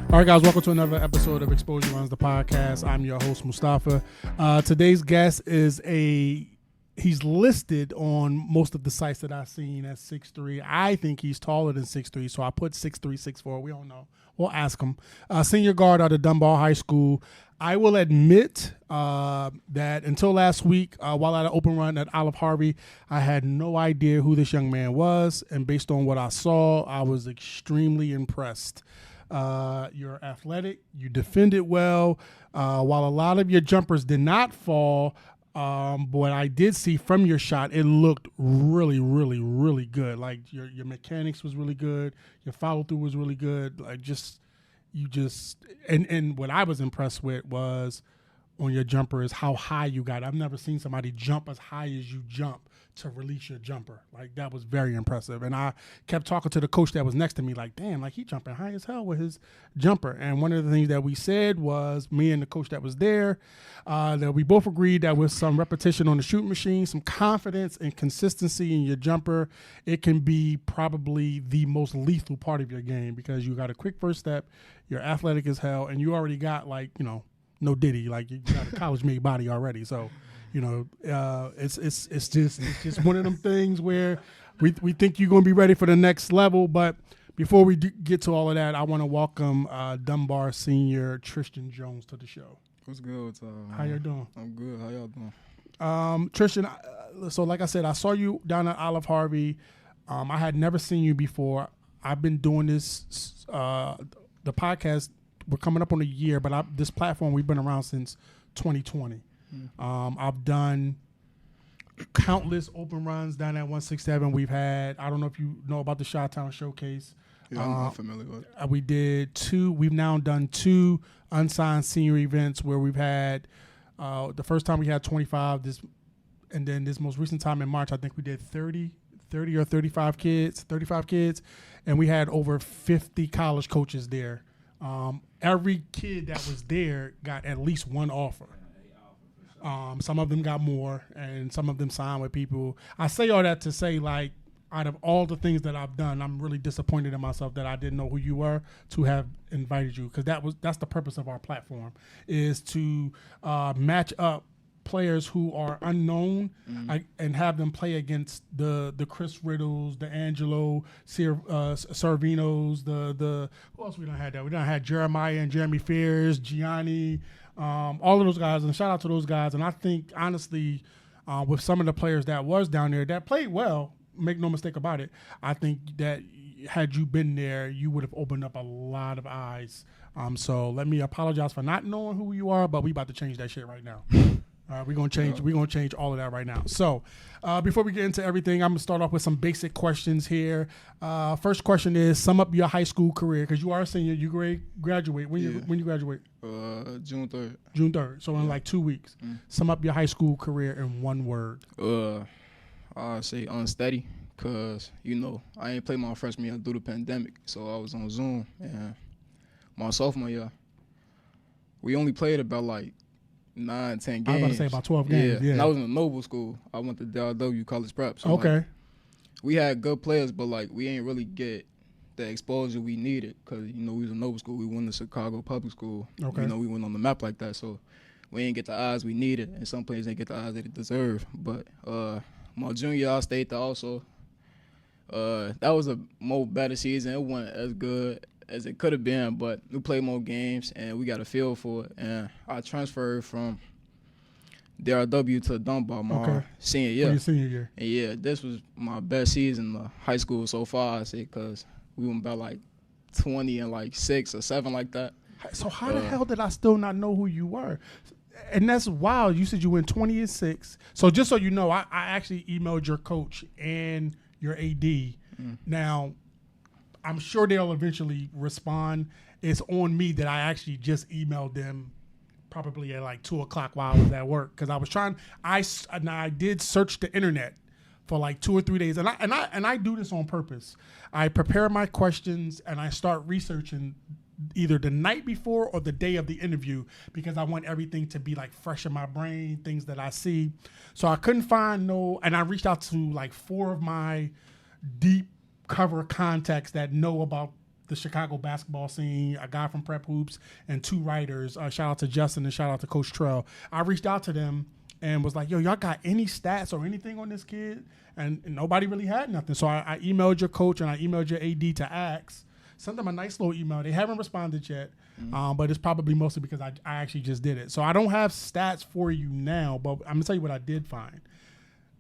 All right, guys, welcome to another episode of Xposure Runs, the podcast. I'm your host, Mustafa. Today's guest is he's listed on most of the sites that I've seen at 6'3". I think he's taller than 6'3", so I put 6'3", 6'4". We don't know. We'll ask him. Senior guard out of Dumbar High School. I will admit that until last week, while at an open run at Olive Harvey, I had no idea who this young man was, and based on what I saw, I was extremely impressed. You're athletic, you defended well, while a lot of your jumpers did not fall. But what I did see from your shot, it looked really, really, really good. Like your mechanics was really good, your follow through was really good. Like and what I was impressed with was on your jumper is how high you got. I've never seen somebody jump as high as you jump to release your jumper. Like, that was very impressive. And I kept talking to the coach that was next to me, like, damn, like he jumping high as hell with his jumper. And one of the things that we said was, me and the coach that was there, that we both agreed that with some repetition on the shooting machine, some confidence and consistency in your jumper, it can be probably the most lethal part of your game, because you got a quick first step, you're athletic as hell, and you already got, like, you know, no Diddy, like you got a college-made body already. So, you know, it's just one of them things where we think you're going to be ready for the next level. But before we get to all of that, I want to welcome Dumbar senior Tristan Jones to the show. What's good? How you doing? I'm good. How y'all doing? Tristan, so like I said, I saw you down at Olive Harvey. I had never seen you before. I've been doing this, the podcast, we're coming up on a year, but this platform, we've been around since 2020. I've done countless open runs down at 167. We've had, I don't know if you know about the Chi-Town Showcase. Yeah, I'm familiar with it. We've now done two unsigned senior events where we've had, the first time we had 25, and then this most recent time in March, I think we did 30 or 35 kids, and we had over 50 college coaches there. Every kid that was there got at least one offer. Some of them got more, and some of them signed with people. I say all that to say, like, out of all the things that I've done, I'm really disappointed in myself that I didn't know who you were to have invited you, because that's the purpose of our platform, is to match up players who are unknown and have them play against the Chris Riddles, the Angelo Servinos, the who else we done had that? We done had Jeremiah and Jeremy Fears, Gianni, all of those guys, and shout out to those guys. And I think, honestly, with some of the players that was down there that played well, make no mistake about it, I think that had you been there, you would have opened up a lot of eyes. So let me apologize for not knowing who you are, but we about to change that shit right now. We're gonna change all of that right now. So, before we get into everything, I'm gonna start off with some basic questions here. First question is, sum up your high school career, because you are a senior. You graduate. When you graduate? June 3rd. June 3rd. So in like 2 weeks. Sum up your high school career in one word. I say unsteady, cause I ain't played my freshman year through the pandemic, so I was on Zoom. And my sophomore year, we only played about like 9, 10 games. I was about to say about 12 games. Yeah. And I was in a Noble school. I went to DLW College Prep. So okay. We had good players, but like we ain't really get the exposure we needed, because we was in Noble school. We went to Chicago Public School. Okay. We went on the map like that, so we ain't get the odds we needed, and some players ain't get the odds they deserve. But my junior year, I stayed there also. That was a more better season. It wasn't as good as it could have been, but we played more games and we got a feel for it. And I transferred from DRW to Dumbar my senior year. For your senior year. And yeah, this was my best season of high school so far, I say, because we went about like 20 and like 6 or 7 like that. So how the hell did I still not know who you were? And that's wild. You said you went 20 and 6. So just so you know, I actually emailed your coach and your AD. Now, I'm sure they'll eventually respond. It's on me that I actually just emailed them probably at like 2 o'clock while I was at work, because I was trying. I did search the internet for like 2 or 3 days, and I do this on purpose. I prepare my questions and I start researching either the night before or the day of the interview, because I want everything to be like fresh in my brain, things that I see. So I couldn't find and I reached out to like 4 of my deep cover contacts that know about the Chicago basketball scene, a guy from Prep Hoops, and 2 writers. Shout out to Justin and shout out to Coach Trell. I reached out to them and was like, yo, y'all got any stats or anything on this kid? And nobody really had nothing. So I emailed your coach and I emailed your AD to ask. Sent them a nice little email. They haven't responded yet, but it's probably mostly because I actually just did it. So I don't have stats for you now, but I'm going to tell you what I did find.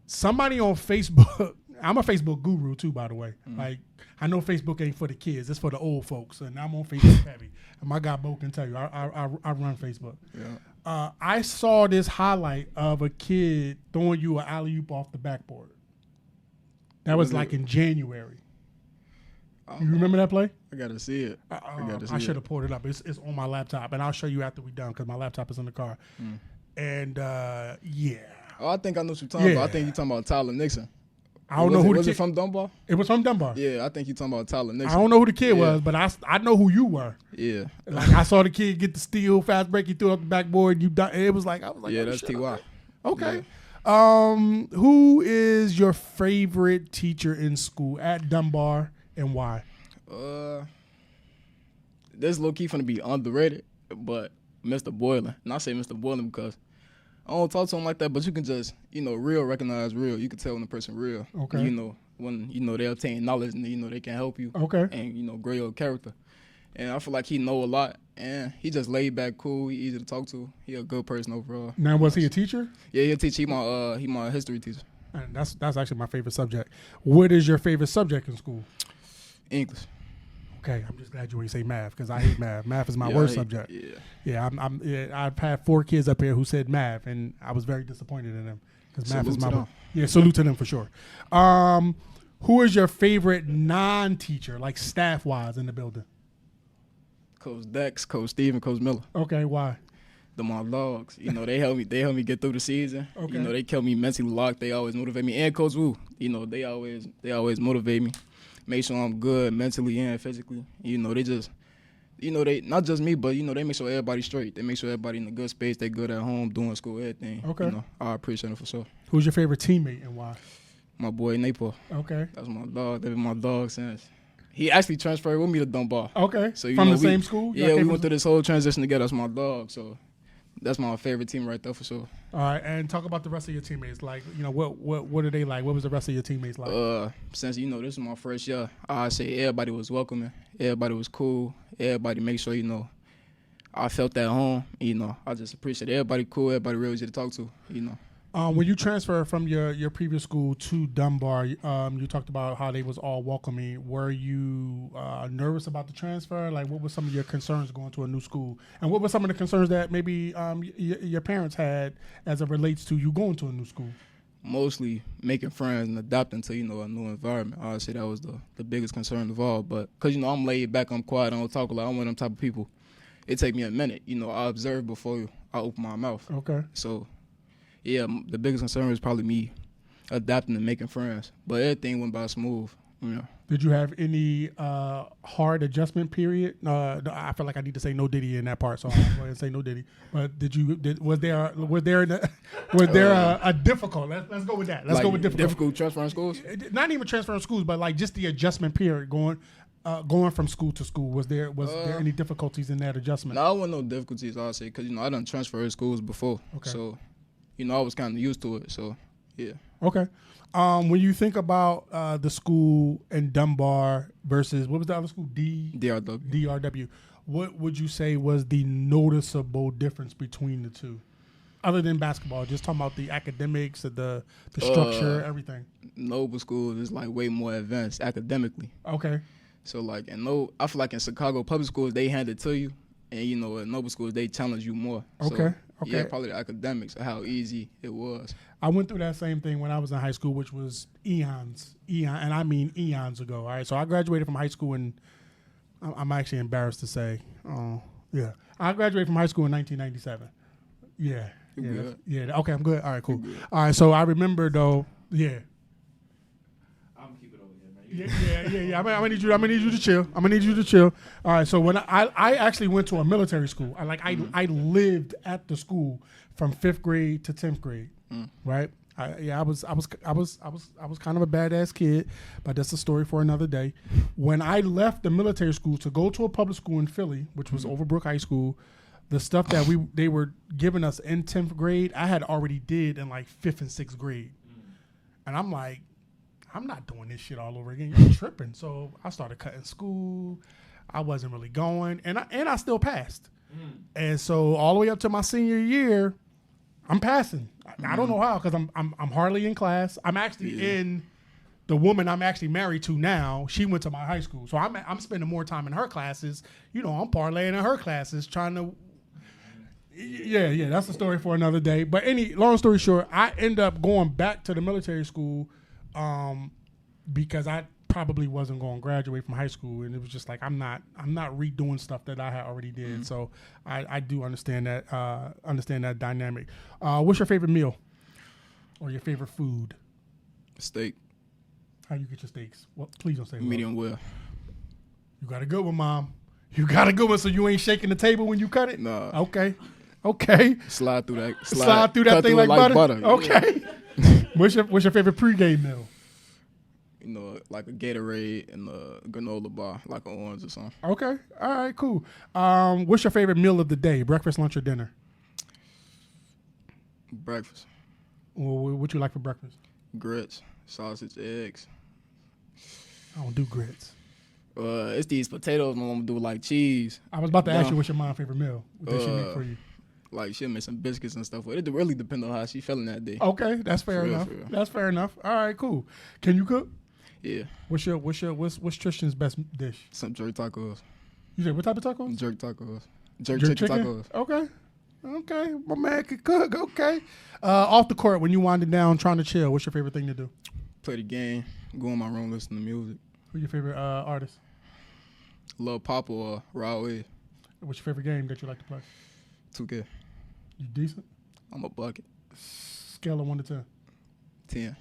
Somebody on Facebook, I'm a Facebook guru too, by the way. Like, I know Facebook ain't for the kids. It's for the old folks, and I'm on Facebook heavy. And my guy Bo can tell you, I run Facebook. Yeah. I saw this highlight of a kid throwing you an alley-oop off the backboard. That was like in January. You remember that play? I got to see it. I should have pulled it up. It's on my laptop, and I'll show you after we're done because my laptop is in the car. And, yeah. Oh, I think I know what you're talking about. I think you're talking about Tyler Nixon. I don't know who was it from Dumbar? It was from Dumbar. Yeah, I think you're talking about Tyler Nixon. I don't know who the kid was, but I know who you were. Yeah. Like, I saw the kid get the steal, fast break, he threw up the backboard, it was like, I was like, yeah, oh, that's T.Y. Okay. Yeah. Who is your favorite teacher in school at Dumbar and why? This low key finna be underrated, but Mr. Boylan. And I say Mr. Boylan because I don't talk to him like that, but you can just, real recognize real. You can tell when a person real. Okay. When, they obtain knowledge and, they can help you. Okay. And, grow your character. And I feel like he know a lot. And he just laid back, cool. He easy to talk to. He a good person overall. Now, was he a teacher? Yeah, he a teacher. He my history teacher. And that's actually my favorite subject. What is your favorite subject in school? English. Okay, I'm just glad you ain't say math because I hate math. Math is my worst subject. Yeah. I've had 4 kids up here who said math, and I was very disappointed in them because math is my. Yeah, salute to them for sure. Who is your favorite non-teacher, like staff-wise, in the building? Coach Dex, Coach Steven, Coach Miller. Okay, why? My dogs. They help me. They help me get through the season. Okay. They kept me mentally locked. They always motivate me. And Coach Wu. They always motivate me. Make sure I'm good mentally and physically. They just, they not just me, but they make sure everybody's straight. They make sure everybody in a good space. They good at home, doing school, everything. Okay. I appreciate it for sure. Who's your favorite teammate and why? My boy Napo. Okay. That's my dog. They've been my dog since. He actually transferred with me to Dumbar. Okay. So from the same school? Yeah, we went through this whole transition together. That's my dog. So that's my favorite team right there for sure. All right, and talk about the rest of your teammates. Like, what are they like? What was the rest of your teammates like? Since this is my first year, I say everybody was welcoming. Everybody was cool. Everybody make sure I felt at home. I just appreciate everybody cool. Everybody real easy to talk to. When you transferred from your previous school to Dumbar, you talked about how they was all welcoming. Were you nervous about the transfer? Like, what were some of your concerns going to a new school? And what were some of the concerns that maybe your parents had as it relates to you going to a new school? Mostly making friends and adapting to, a new environment. I would say that was the biggest concern of all. But because, I'm laid back, I'm quiet, I don't talk a lot, I'm one of them type of people. It take me a minute. I observe before I open my mouth. Okay. So, yeah, the biggest concern was probably me adapting and making friends. But everything went by smooth. Did you have any hard adjustment period? I feel like I need to say no Diddy in that part, so I'll go ahead and say no Diddy. But was there a difficult? Let's go with that. Let's go with difficult. Difficult transferring schools? Not even transferring schools, but like just the adjustment period going from school to school. Was there any difficulties in that adjustment? No, I wasn't no difficulties. I would say because I done transferred schools before, so I was kind of used to it. So yeah. Okay. When you think about the school in Dumbar versus what was the other school? DRW. What would you say was the noticeable difference between the two, other than basketball? Just talking about the academics, the structure, everything. Noble School is like way more advanced academically. Okay. So like, I feel like in Chicago public schools they hand it to you, and in Noble Schools they challenge you more. Okay. So, yeah, probably the academics of how easy it was. I went through that same thing when I was in high school, which was eons, and I mean eons ago. All right, so I graduated from high school, and I'm actually embarrassed to say, I graduated from high school in 1997. Yeah. Okay, I'm good. All right, cool. All right, so I remember though. Yeah. I'm gonna keep it over here, man. Yeah. I'm gonna need you to chill. All right, so when I actually went to a military school, I lived at the school from 5th grade to 10th grade. Right. I was kind of a badass kid, but that's a story for another day. When I left the military school to go to a public school in Philly, which was Overbrook High School, the stuff that they were giving us in 10th grade, I had already did in like 5th and 6th grade. And I'm like, I'm not doing this shit all over again. You're tripping. So I started cutting school. I wasn't really going, and I still passed. And so all the way up to my senior year, I'm passing. I don't know how, because I'm hardly in class. I'm actually in the woman I'm actually married to now. She went to my high school, so I'm spending more time in her classes. You know, I'm parlaying in her classes, trying to. Yeah. That's a story for another day. But long story short, I end up going back to the military school, because I probably wasn't going to graduate from high school, and it was just like I'm not redoing stuff that I had already did. So I do understand that dynamic. What's your favorite meal or your favorite food? Steak. How you get your steaks? Well, please don't say medium well. You got a good one, Mom. You got a good one, so you ain't shaking the table when you cut it? No. Okay. Slide through that thing like butter. Okay. Yeah. What's your favorite pregame meal? You know, like a Gatorade and a granola bar, like an orange or something. Okay. All right, cool. What's your favorite meal of the day? Breakfast, lunch, or dinner? Breakfast. Well, what you like for breakfast? Grits, sausage, eggs. I don't do grits. It's these potatoes my mama do like cheese. I was about to ask you what's your mom's favorite meal. What did she make for you? Like she'll make some biscuits and stuff. It really depends on how she feeling that day. Okay, that's fair enough. That's fair enough. All right, cool. Can you cook? Yeah. What's Tristan's best dish? Some jerk tacos. You said what type of tacos? Jerk tacos. Jerk chicken tacos. Okay. My man can cook. Okay. Off the court, when you winding down trying to chill, what's your favorite thing to do? Play the game. Go in my room, listen to music. Who's your favorite artist? Lil Papa or Raul. What's your favorite game that you like to play? 2K. You decent? I'm a bucket. Scale of 1 to 10. 10.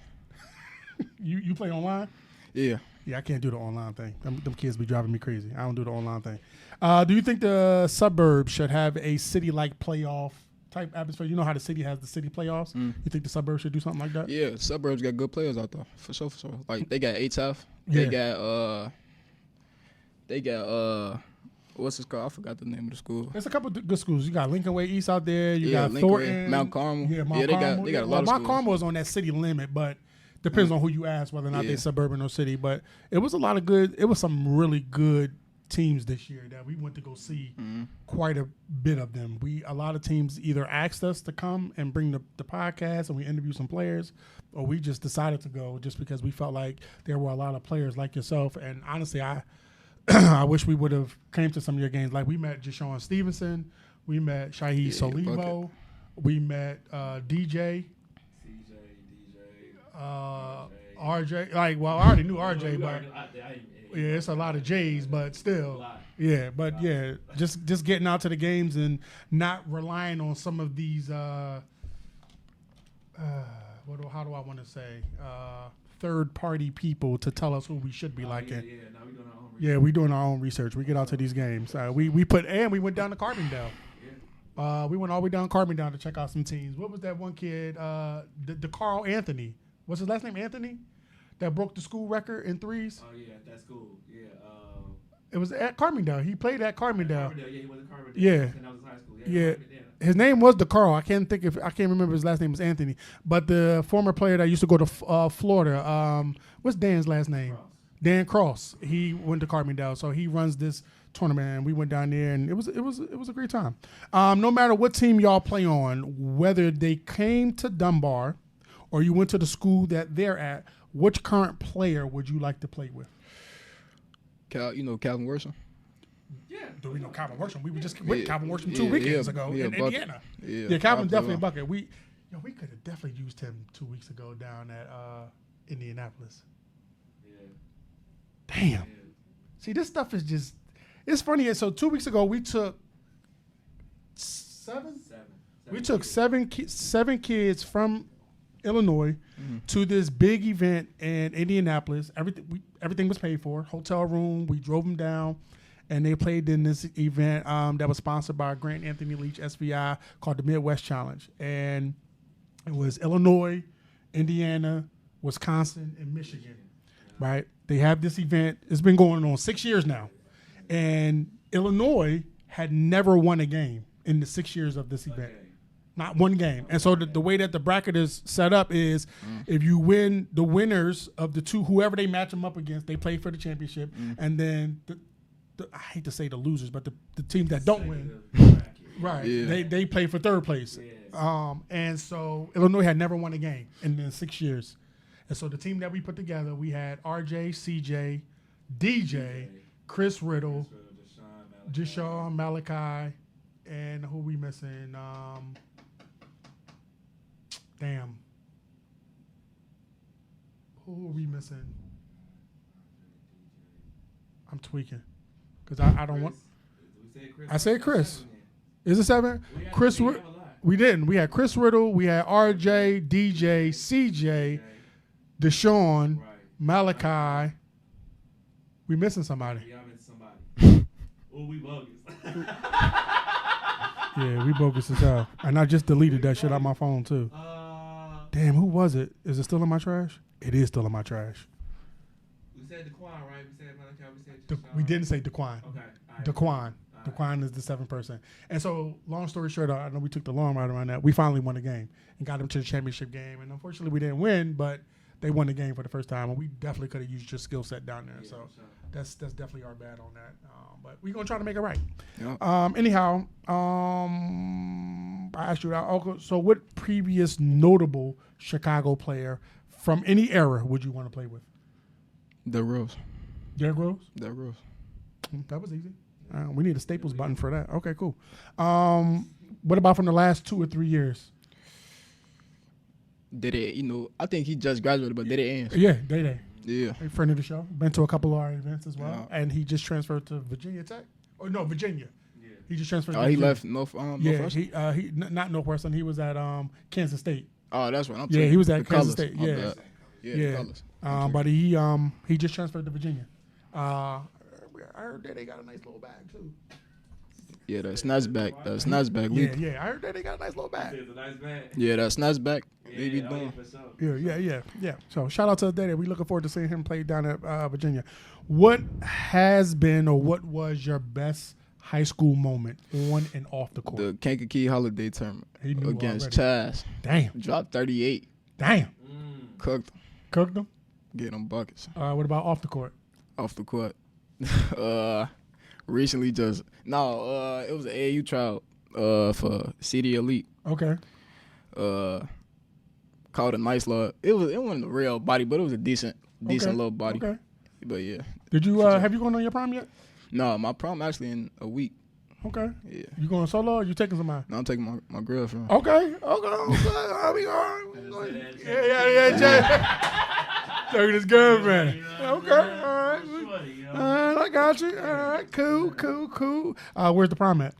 You play online? Yeah. Yeah, I can't do the online thing. Them kids be driving me crazy. I don't do the online thing. Do you think the suburbs should have a city-like playoff type atmosphere? You know how the city has the city playoffs? You think the suburbs should do something like that? Yeah, suburbs got good players out there. For sure. Like, they got ATF. Yeah. They got what's it called? I forgot the name of the school. There's a couple of good schools. You got Lincoln Way East out there. You got Lincoln Thornton. Way, Mount Carmel. Yeah, Mount Carmel. They got a lot of schools. Mount Carmel is on that city limit, but depends on who you ask whether or not they're suburban or city. But it was some really good teams this year that we went to go see. Quite a bit of them. A lot of teams either asked us to come and bring the podcast and we interview some players, or we just decided to go just because we felt like there were a lot of players like yourself. And honestly, I wish we would have came to some of your games. Like we met Jashawn Stevenson, we met Shaheed Solivo, we met DJ. RJ, I already knew RJ, but it's a lot of J's, but still, just getting out to the games and not relying on some of these, how do I want to say, third-party people to tell us who we should be liking. We doing our own research. We get out to these games. We went down to Carbondale. We went all the way down Carbondale to check out some teams. What was that one kid? The Carl Anthony. What's his last name? Anthony? That broke the school record in threes? Oh, yeah, at that school. Yeah. It was at Carbondale. He played at Carbondale. Yeah, he went to Carbondale. Yeah. And that was high school. Yeah. His name was DeCarl. I can't remember his last name was Anthony. But the former player that used to go to Florida, what's Dan's last name? Cross. Dan Cross. He went to Carbondale. So he runs this tournament, and we went down there, and it was a great time. No matter what team y'all play on, whether they came to Dumbar or you went to the school that they're at, which current player would you like to play with? Calvin Worsham. Yeah. Do we know Calvin Worsham? We were just with Calvin Worsham 2 weekends ago in Indiana. Yeah, Calvin definitely a bucket. We could have definitely used him 2 weeks ago down at Indianapolis. Yeah. Damn. Yeah. See, this stuff is just, it's funny. So 2 weeks ago, we took seven kids from Illinois to this big event in Indianapolis. Everything was paid for. Hotel room. We drove them down, and they played in this event that was sponsored by Grant Anthony Leach SVI called the Midwest Challenge. And it was Illinois, Indiana, Wisconsin, and Michigan. Right? They have this event. It's been going on 6 years now. And Illinois had never won a game in the 6 years of this event. Not one game. And so the way that the bracket is set up is if you win, the winners of the two, whoever they match them up against, they play for the championship. And then, I hate to say the losers, but the teams that don't win, right, they play for third place. And so Illinois had never won a game in 6 years. And so the team that we put together, we had RJ, CJ, DJ, Chris Riddle, Deshaun, Malachi, and who we missing? Damn. Who are we missing? I'm tweaking. Because I don't want. I said Chris. Is it 7? Chris. We didn't. We had Chris Riddle. We had RJ, DJ, CJ, Deshaun, Malachi. We missing somebody. Y'all missing somebody. Oh, we bogus. Yeah, we bogus as hell. And I just deleted that shit on my phone too. Damn, who was it? Is it still in my trash? It is still in my trash. We said Daquan, right? We said Malachi. We said We didn't say Daquan. Okay. Daquan. Daquan is the 7th person. And so, long story short, I know we took the long ride around that. We finally won the game and got them to the championship game. And unfortunately, we didn't win, but they won the game for the first time. And we definitely could have used your skill set down there. So that's definitely our bad on that. But we're going to try to make it right. Yep. Anyhow, I asked you that. So what previous notable Chicago player from any era would you want to play with? Derrick Rose. Derrick Rose? Derrick Rose. That was easy. We need a Staples button for that. Okay, cool. What about from the last 2 or 3 years? Did it, I think he just graduated, but did it end? Yeah, Day. Yeah. A friend of the show. Been to a couple of our events as well. Yeah. And he just transferred to Virginia Tech. Oh, no, Virginia. Yeah. He just transferred to Virginia. He left Northwestern? Yeah, he not Northwestern. He was at Kansas State. Oh, that's right. Yeah, he was at Kansas State. Yeah. But he just transferred to Virginia. I heard that they got a nice little bag, too. Yeah, that snatchback. That snatchback. Yeah. I heard that they got a nice little bag. It's a nice bag. Yeah, that snatchback. Yeah. So shout out to Daddy. We looking forward to seeing him play down at Virginia. What has been or what was your best high school moment on and off the court? The Kankakee Holiday Tournament against Chaz. Damn. Dropped 38. Damn. Cooked them. Get them buckets. What about off the court? Off the court. Recently it was an AAU trial for CD Elite. Okay. Called a nice little. It wasn't a real body, but it was a decent little body. Okay. But yeah. Did you have you gone on your prom yet? No, my prom actually in a week. Okay. Yeah. You going solo or you taking somebody? No, I'm taking my girlfriend. Okay. I'll be going. Yeah. Taking his girlfriend. Okay. All right. I got you. All right. Cool. Where's the prom at?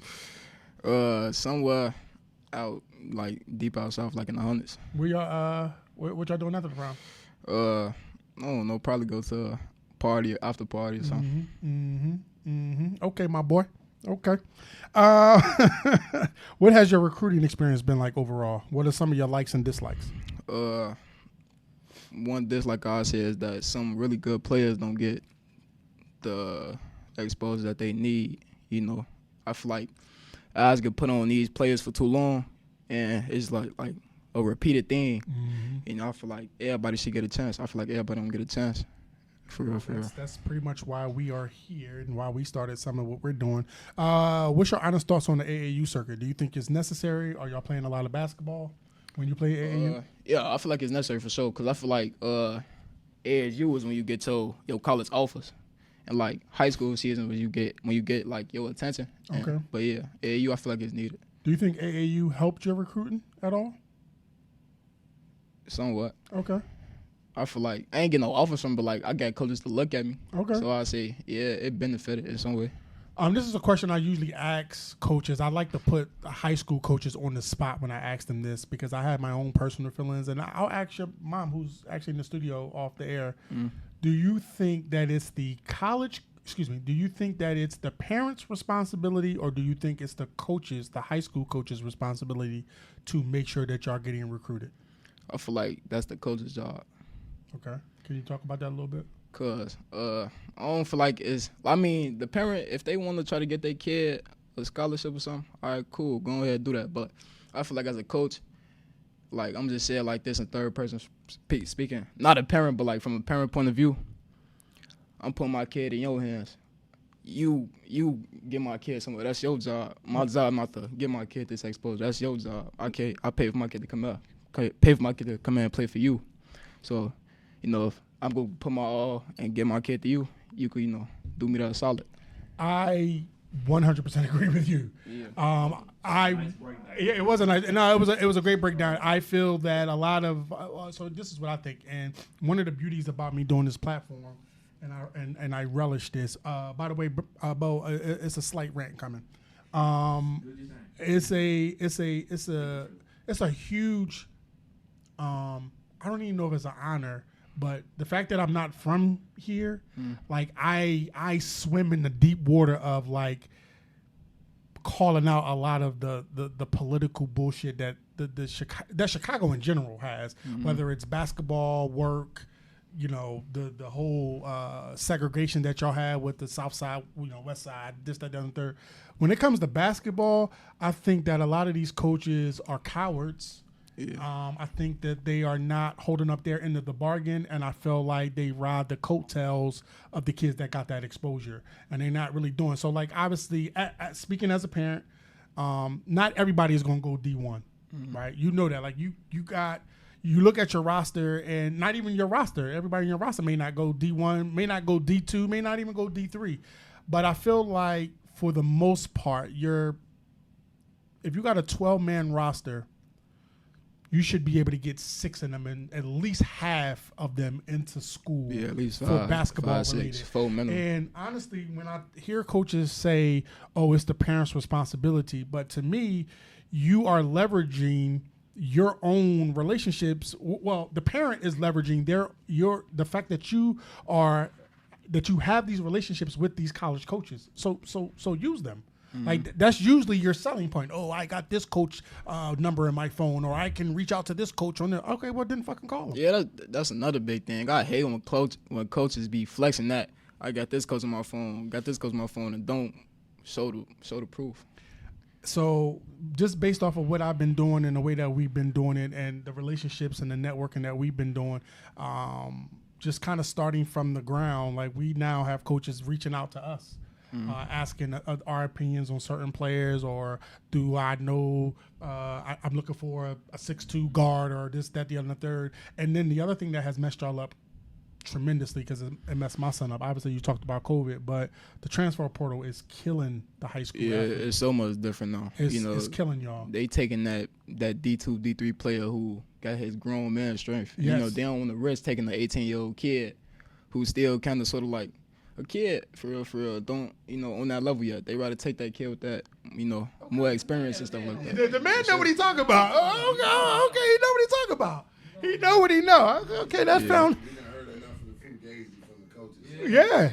Somewhere out, like deep out south, like in the hundreds. What y'all doing after the prom? I don't know. Probably go to a party, after party or something. Okay, my boy. Okay. What has your recruiting experience been like overall? What are some of your likes and dislikes? One dislike I say is that some really good players don't get the exposure that they need. I feel like eyes get put on these players for too long, and it's like a repeated thing. I feel like everybody should get a chance. I feel like everybody don't get a chance. For real. That's pretty much why we are here and why we started some of what we're doing. What's your honest thoughts on the AAU circuit? Do you think it's necessary? Are y'all playing a lot of basketball when you play AAU? Yeah, I feel like it's necessary for sure, because I feel like AAU is when you get to your college offers. And like high school season when you get like your attention. Okay. But yeah, AAU I feel like it's needed. Do you think AAU helped your recruiting at all? Somewhat. Okay. I feel like I ain't getting no offers from, but like I got coaches to look at me. Okay. So I say, yeah, it benefited in some way. This is a question I usually ask coaches. I like to put high school coaches on the spot when I ask them this, because I have my own personal feelings, and I'll ask your mom, who's actually in the studio off the air. Do you think that it's the do you think that it's the parents' responsibility, or do you think it's the high school coaches' responsibility to make sure that y'all getting recruited? I feel like that's the coach's job. Okay. Can you talk about that a little bit? Cause I don't feel like it's. I mean, the parent, if they want to try to get their kid a scholarship or something, all right, cool, go ahead and do that. But I feel like as a coach, like I'm just saying like this in third person speaking, not a parent, but like from a parent point of view, I'm putting my kid in your hands. You get my kid somewhere. That's your job. My job not to get my kid this exposure. That's your job. I pay for my kid to come out. Pay for my kid to come in and play for you. So, if I'm going to put my all and get my kid to you, you could, do me that solid. I 100% agree with you. Yeah. It wasn't nice. No, it was a great breakdown. I feel that a lot of so this is what I think, and one of the beauties about me doing this platform, and I relish this. By the way, Bo, it's a slight rant coming. It's a huge. I don't even know if it's an honor, but the fact that I'm not from here, like I swim in the deep water of like calling out a lot of the political bullshit that that Chicago in general has, whether it's basketball, work, the whole segregation that y'all have with the South Side, West Side, this, that, and third. When it comes to basketball, I think that a lot of these coaches are cowards. Yeah. I think that they are not holding up their end of the bargain, and I feel like they ride the coattails of the kids that got that exposure, and they're not really doing so. Like obviously, speaking as a parent, not everybody is going to go D1, right? You know that. Like you look at your roster, and not even your roster. Everybody in your roster may not go D1, may not go D2, may not even go D3. But I feel like for the most part, if you got a 12-man roster, you should be able to get 6 of them and at least half of them into school. Yeah, at least for basketball 5, 6, related. 4 minimum. And honestly, when I hear coaches say, "Oh, it's the parents' responsibility," but to me, you are leveraging your own relationships. Well, the parent is leveraging the fact that you have these relationships with these college coaches. So use them. Like that's usually your selling point. Oh, I got this coach number in my phone, or I can reach out to this coach on there. Okay, well then fucking call him. Yeah, that's another big thing. I hate when coaches be flexing that. I got this coach on my phone, and don't show the proof. So just based off of what I've been doing and the way that we've been doing it, and the relationships and the networking that we've been doing, just kind of starting from the ground, like we now have coaches reaching out to us. Asking our opinions on certain players, or do I know I'm looking for a 6'2" guard, or this, that, the other, and the third. And then the other thing that has messed y'all up tremendously, because it messed my son up. Obviously, you talked about COVID, but the transfer portal is killing the high school. Yeah, athletes. It's so much different now. It's killing y'all. They taking that D2, D3 player who got his grown man strength. Yes. They don't want to risk taking the 18-year-old kid who's still kind of sort of like a kid, for real, don't, on that level yet. They rather take that kid with that, more experience and stuff like that. The man know what he talking about. Oh, okay, he know what he talking about. He know what he know. Okay, that's found. Yeah.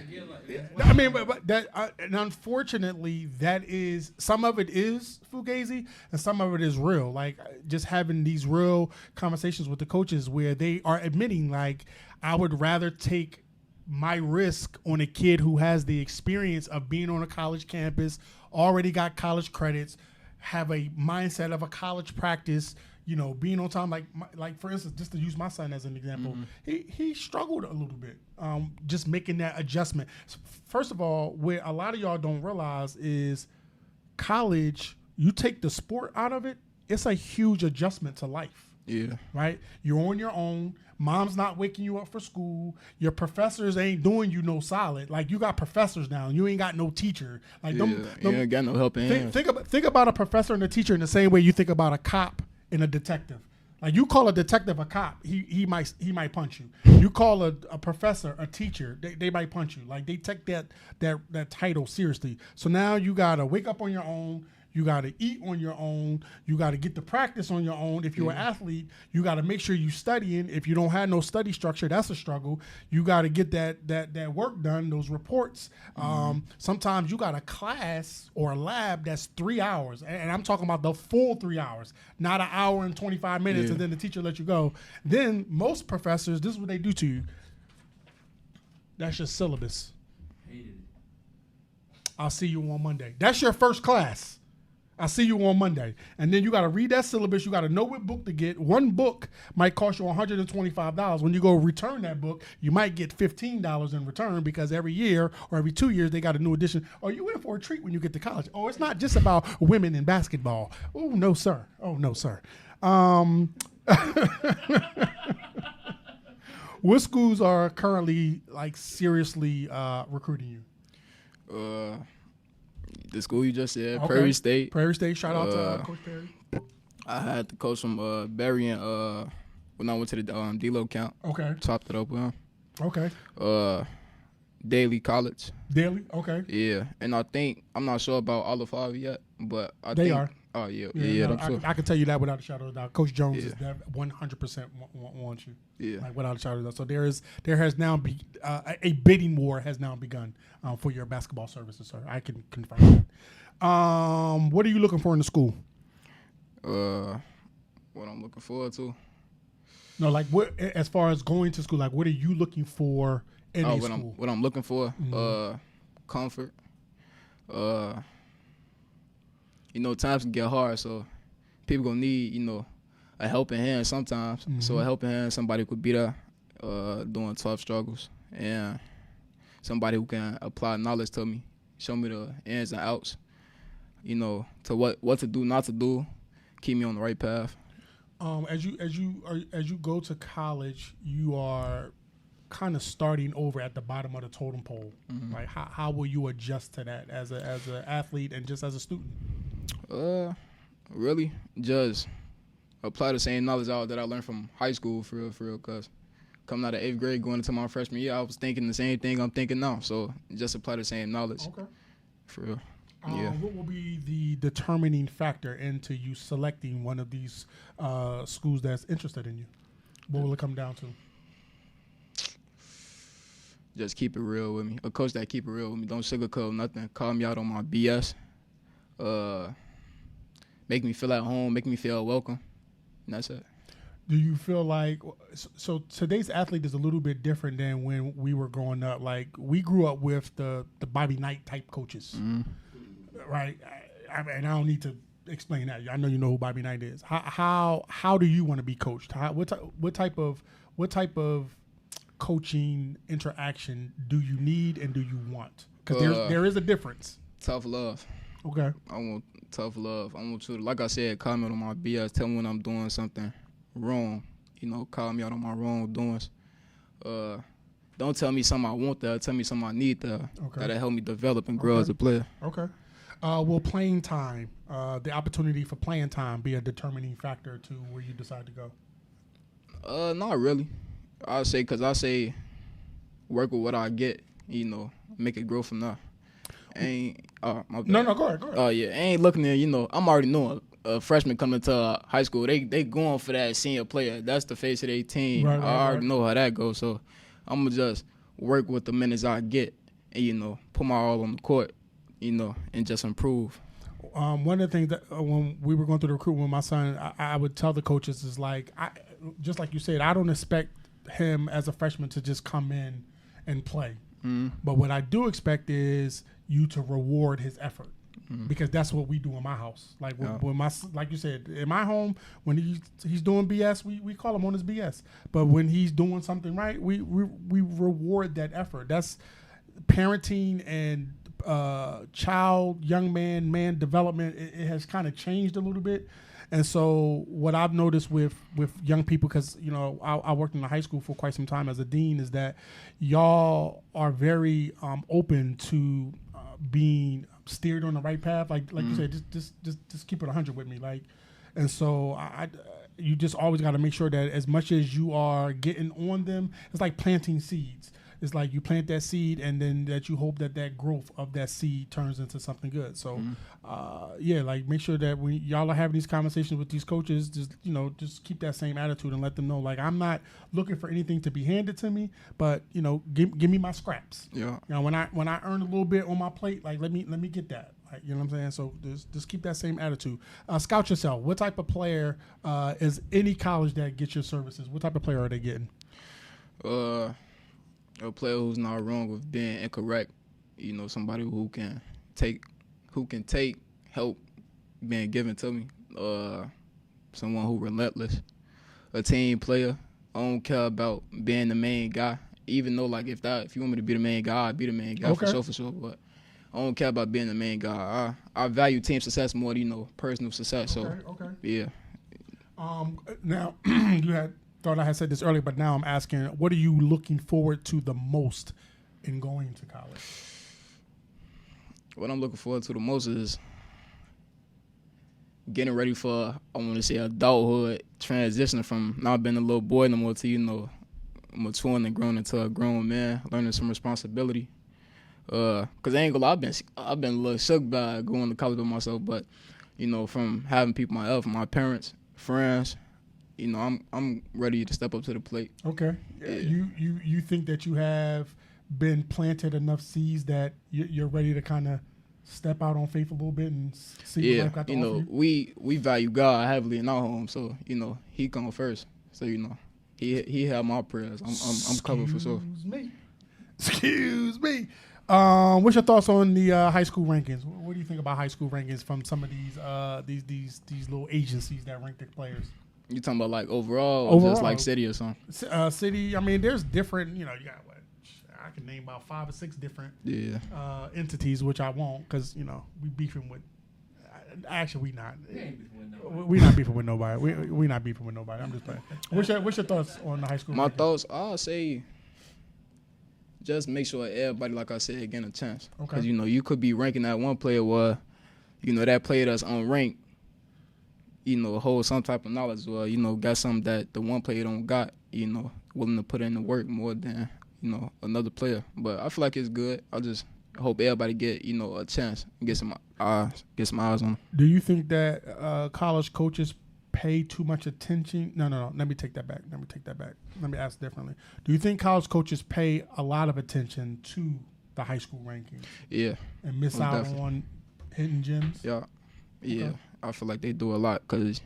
I mean, but that, and unfortunately, that is, some of it is fugazi and some of it is real. Like just having these real conversations with the coaches where they are admitting, like, I would rather take my risk on a kid who has the experience of being on a college campus, already got college credits, have a mindset of a college practice, being on time. Like for instance, just to use my son as an example, he struggled a little bit, just making that adjustment. First of all, what a lot of y'all don't realize is college, you take the sport out of it, it's a huge adjustment to life. Yeah. Right? You're on your own. Mom's not waking you up for school. Your professors ain't doing you no solid. Like you got professors now, and you ain't got no teacher. Like you ain't got no helping hand. Think about a professor and a teacher in the same way you think about a cop and a detective. Like you call a detective a cop, he might punch you. You call a professor a teacher, they might punch you. Like they take that title seriously. So now you gotta wake up on your own. You got to eat on your own. You got to get the practice on your own. If you're an athlete, you got to make sure you studying. If you don't have no study structure, that's a struggle. You got to get that work done, those reports. Sometimes you got a class or a lab that's 3 hours, and I'm talking about the full 3 hours, not an hour and 25 minutes, and then the teacher lets you go. Then most professors, this is what they do to you. That's your syllabus. Hated it. I'll see you on Monday. That's your first class. I'll see you on Monday. And then you got to read that syllabus. You got to know what book to get. One book might cost you $125. When you go return that book, you might get $15 in return because every year or every 2 years they got a new edition. Or you in for a treat when you get to college. Oh, it's not just about women in basketball. Oh, no, sir. Oh, no, sir. What schools are currently like seriously recruiting you? The school you just said, Okay. Prairie State. Prairie State. Shout out to Coach Perry. I had the coach from Berry and when I went to the D-Lo camp. Okay. Topped it up with him. Okay. Daily College. Daily. Okay. Yeah, and I think I'm not sure about all of five yet, but They think are. Oh yeah, No, I'm sure. I can tell you that without a shadow of a doubt. Coach Jones is that 100% wants you. Yeah. Like without a shadow of a doubt. So there has now a bidding war has now begun for your basketball services, sir. I can confirm that. What are you looking for in the school? What I'm looking forward to. No, like what as far as going to school, like what are you looking for in a school? What I'm looking for, comfort. Times can get hard, so people gonna need, a helping hand sometimes. So a helping hand, somebody could be there doing tough struggles, and somebody who can apply knowledge to me, show me the ins and outs, to what to do, not to do, keep me on the right path. As you go to college, you are kind of starting over at the bottom of the totem pole. Like how will you adjust to that as an athlete and just as a student? Really, just apply the same knowledge that I learned from high school for real. Cause coming out of 8th grade, going into my freshman year, I was thinking the same thing I'm thinking now. So just apply the same knowledge. Okay. For real. Yeah. What will be the determining factor into you selecting one of these schools that's interested in you? What will it come down to? Just keep it real with me. A coach that keep it real with me. Don't sugarcoat nothing. Call me out on my BS. Make me feel at home. Make me feel welcome. And that's it. Do you feel like so today's athlete is a little bit different than when we were growing up? Like we grew up with the Bobby Knight type coaches, right? And I don't need to explain that. I know you know who Bobby Knight is. How do you want to be coached? What type of coaching interaction do you need and do you want? Because there is a difference. Tough love. Okay. I want tough love. I want you to, like I said, comment on my BS. Tell me when I'm doing something wrong. Call me out on my wrongdoings. Don't tell me something I want there. Tell me something I need there. Okay. That'll help me develop and grow as a player. Okay. Will playing time, the opportunity for playing time, be a determining factor to where you decide to go? Not really. I say work with what I get. Make it grow from there. My bad. No, go ahead. Oh yeah, ain't looking at I'm already knowing a freshman coming to high school. They going for that senior player. That's the face of their team. Right, I already know how that goes. So I'm gonna just work with the minutes I get, and put my all on the court, and just improve. One of the things that when we were going through the recruitment with my son, I would tell the coaches is like, just like you said, I don't expect him as a freshman to just come in and play. But what I do expect is you to reward his effort, because that's what we do in my house. Like when like you said, in my home, when he's doing BS, we call him on his BS. But when he's doing something right, we reward that effort. That's parenting and young man development. It has kind of changed a little bit. And so what I've noticed with young people, because, I worked in the high school for quite some time as a dean, is that y'all are very open to being steered on the right path. Like you said, just keep it 100 with me. And so you just always got to make sure that as much as you are getting on them, it's like planting seeds. it's like you plant that seed and then that you hope that growth of that seed turns into something good. So, like make sure that when y'all are having these conversations with these coaches, just keep that same attitude and let them know, like, I'm not looking for anything to be handed to me, but give me my scraps. Yeah. When I earn a little bit on my plate, like let me get that. Like, you know what I'm saying? So just keep that same attitude. Scout yourself. What type of player is any college that gets your services? What type of player are they getting? A player who's not wrong with being incorrect. Somebody who can take help being given to me. Someone who relentless. A team player. I don't care about being the main guy. Even though, like, if you want me to be the main guy, I'll be the main guy for sure. But I don't care about being the main guy. I value team success more than personal success. Okay. Yeah. Now you thought I had said this earlier, but now I'm asking, what are you looking forward to the most in going to college? What I'm looking forward to the most is getting ready for, I want to say, adulthood, transitioning from not being a little boy no more to maturing and growing into a grown man, learning some responsibility. Cause I ain't gonna lie, I've been a little shook by going to college by myself, but from having people my parents, friends, I'm ready to step up to the plate. Okay, yeah. You think that you have been planted enough seeds that you're ready to kind of step out on faith a little bit and see what life got to offer you? we value God heavily in our home, so He come first, so He have my prayers. I'm covered for sure. Excuse me. What's your thoughts on the high school rankings? What do you think about high school rankings from some of these little agencies that rank the players? You talking about like overall, or just like city or something? City. I mean, there's different. You got what? I can name about 5 or 6 different entities, which I won't, because we beefing with. Actually, we not. We're not beefing with nobody. We're not beefing with nobody. I'm just playing. What's your thoughts on the high school? My thoughts, I'll say, just make sure everybody, like I said, getting a chance. Okay. Because you could be ranking that one player where, that player that's unranked, hold some type of knowledge, or got something that the one player don't got. Willing to put in the work more than another player. But I feel like it's good. I just hope everybody get a chance and get some eyes on them. Do you think that college coaches pay too much attention? No. Let me take that back. Let me ask differently. Do you think college coaches pay a lot of attention to the high school rankings? Yeah. And miss out on hidden gems? Yeah. Yeah. Okay. I feel like they do a lot because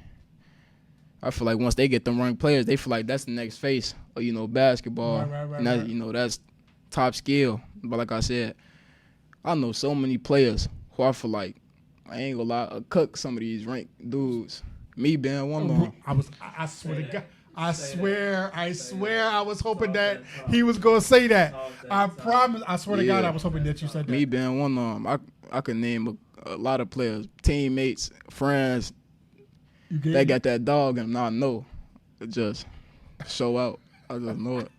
I feel like once they get them ranked players, they feel like that's the next face of basketball. Right. And that, that's top skill. But like I said, I know so many players who I feel like, I ain't gonna lie, cook some of these ranked dudes. Me being one of them. I swear to God. I swear I was hoping that he was going to say that. I promise. I swear to God, I was hoping that you said that. Me being one of them, I could name a lot of players, teammates, friends. They got that dog in them. I know. It just show out. I just know it.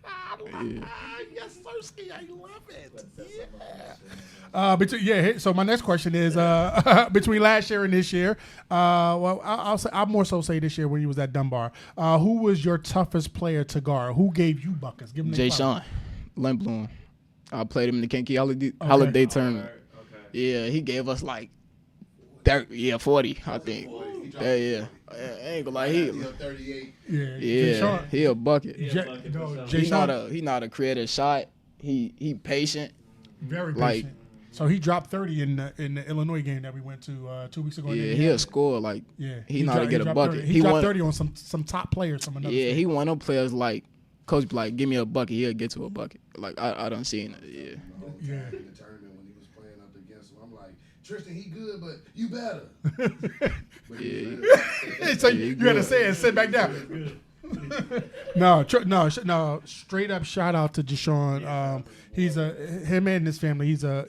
Yeah. Yes, Sirski, I love it. Yeah. So my next question is between last year and this year. I'll more so say this year when you was at Dumbar. Who was your toughest player to guard? Who gave you buckets? Give him Jay Sean Lindblom. I played him in the Kinky Holiday tournament. Okay. Yeah, he gave us like 30, 40, I think. Yeah. I ain't gonna lie, he 38. Yeah, he a bucket. He know how to create a shot. He patient. Very patient. So he dropped 30 in the Illinois game that we went to 2 weeks ago. Yeah, he'll score he know how to get a bucket. He dropped 30 on some top players from another state. He one of them players like coach be like, give me a bucket, he'll get to a bucket. Like I done seen it. Yeah. In the tournament when he was playing up against him, I'm like, Tristan, he good, but you better. So you gotta say it. Sit back down. No. Straight up shout out to Deshaun. Him and his family. He's a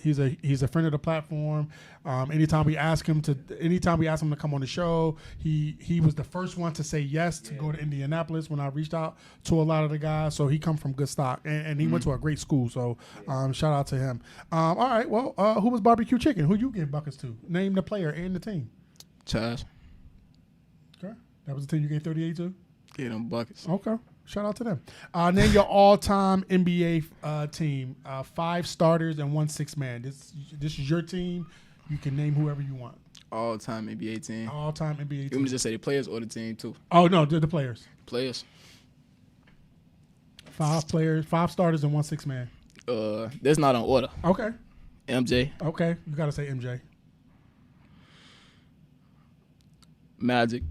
friend of the platform. Anytime we ask him to come on the show, he was the first one to say yes to go to Indianapolis when I reached out to a lot of the guys. So he come from good stock and he went to a great school. So shout out to him. All right. Well, who was Barbecue Chicken? Who you gave buckets to? Name the player and the team. Chaz. Okay, that was the team you gave 38 to. Get them buckets. Okay. Shout out to them. Name your all-time NBA team. 5 starters and 1 6 man. This is your team. You can name whoever you want. All-time NBA team. All-time NBA team. You want me to just say the players or the team too? Oh no, the players. Players. 5 players, 5 starters and 1 6 man. That's not in order. Okay. MJ. Okay, you gotta say MJ. Magic.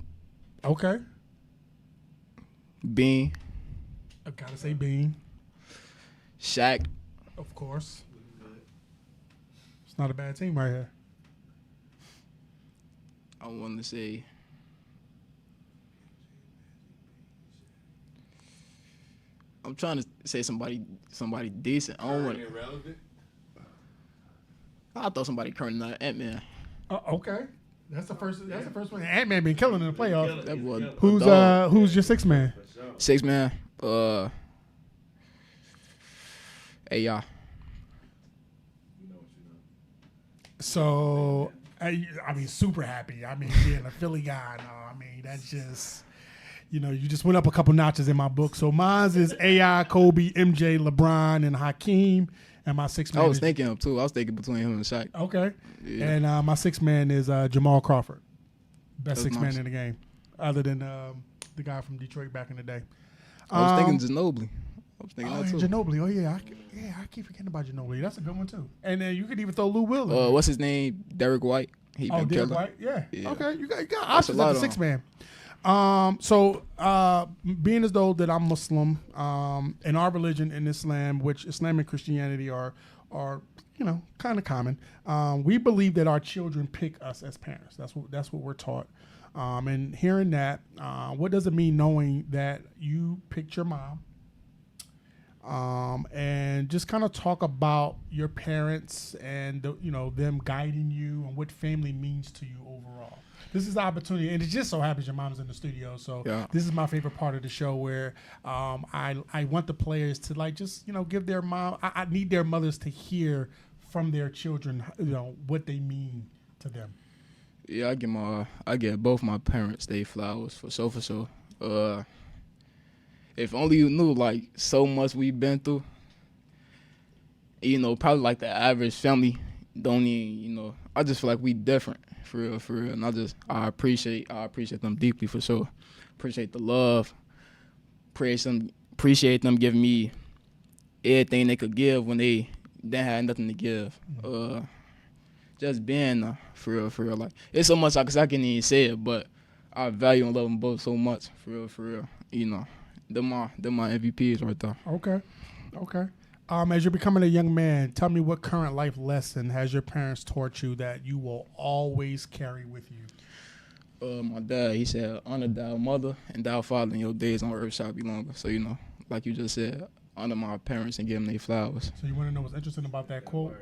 Okay. Bean. I gotta say Bean. Shaq. Of course. It's not a bad team right here. I want to say. I'm trying to say somebody decent. I don't want to. Irrelevant. I thought somebody current, not Ant-Man. Okay. That's the first one. Ant-Man been killing in the playoffs. That was Who's your 6 man? 6 man. Hey y'all. So I mean, super happy. I mean, being a Philly guy, no, I mean, that's just, you just went up a couple notches in my book. So mine's is AI, Kobe, MJ, LeBron, and Hakeem. And my 6 man. I was thinking him too. I was thinking between him and Shaq. Okay. Yeah. And my 6 man is Jamal Crawford. Best That's 6 man nice. in the game, other than the guy from Detroit back in the day. I was thinking Ginobili. I was thinking that too. Ginobili. Oh yeah, I keep forgetting about Ginobili. That's a good one too. And then you could even throw Lou Will in. What's his name? Derek White. He been Derek killing. White. Yeah. Yeah. Okay, you got That's options a lot at the on 6 man. So being as though that I'm Muslim, in our religion in Islam, which Islam and Christianity are kind of common. We believe that our children pick us as parents. That's what we're taught. And hearing that, what does it mean knowing that you picked your mom? And just kind of talk about your parents and them guiding you and what family means to you overall. This is the opportunity, and it just so happens your mom's in the studio, so Yeah. This is my favorite part of the show where I want the players to just give their mom. I need their mothers to hear from their children, what they mean to them. Yeah, I get both my parents they flowers for sure. If only you knew like so much we've been through. Probably like the average family don't even, I just feel like we different for real. And I appreciate them deeply for sure. Appreciate the love. Appreciate them giving me everything they could give when they didn't have nothing to give. Just being for real. Like it's so much I can't even say it, but I value and love them both so much for real. They're my MVPs right there. Okay. As you're becoming a young man, tell me what current life lesson has your parents taught you that you will always carry with you? My dad, he said, honor thy mother and thy father, and your days on earth shall be longer. So, like you just said, honor my parents and give them their flowers. So you want to know what's interesting about that quote?